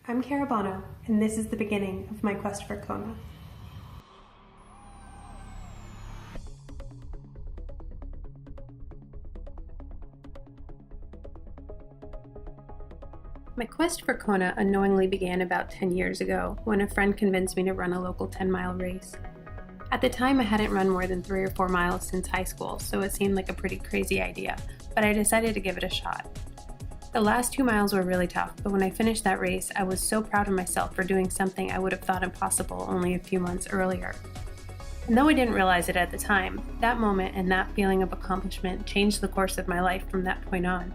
I'm Bonneau, and this is the beginning of my quest for Kona. My quest for Kona unknowingly began about 10 years ago when a friend convinced me to run a local 10-mile race. At the time, I hadn't run more than 3 or 4 miles since high school, so it seemed like a pretty crazy idea, but I decided to give it a shot. The last 2 miles were really tough, but when I finished that race, I was so proud of myself for doing something I would have thought impossible only a few months earlier. And though I didn't realize it at the time, that moment and that feeling of accomplishment changed the course of my life from that point on.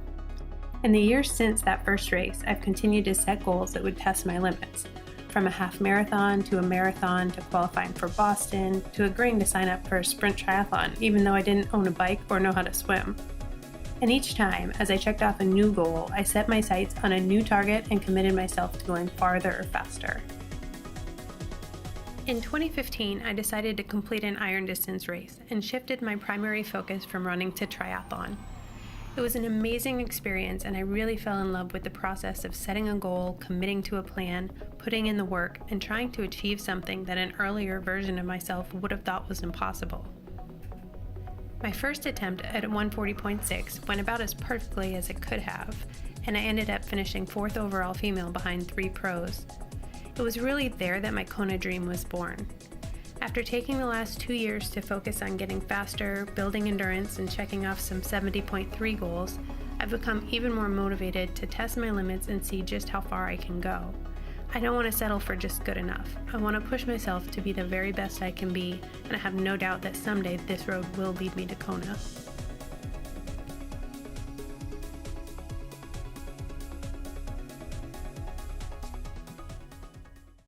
In the years since that first race, I've continued to set goals that would test my limits, from a half marathon to a marathon to qualifying for Boston to agreeing to sign up for a sprint triathlon even though I didn't own a bike or know how to swim. And each time, as I checked off a new goal, I set my sights on a new target and committed myself to going farther or faster. In 2015, I decided to complete an iron distance race and shifted my primary focus from running to triathlon. It was an amazing experience, and I really fell in love with the process of setting a goal, committing to a plan, putting in the work, and trying to achieve something that an earlier version of myself would have thought was impossible. My first attempt at 140.6 went about as perfectly as it could have, and I ended up finishing 4th overall female behind 3 pros. It was really there that my Kona dream was born. After taking the last 2 years to focus on getting faster, building endurance, and checking off some 70.3 goals, I've become even more motivated to test my limits and see just how far I can go. I don't want to settle for just good enough. I want to push myself to be the very best I can be, and I have no doubt that someday this road will lead me to Kona.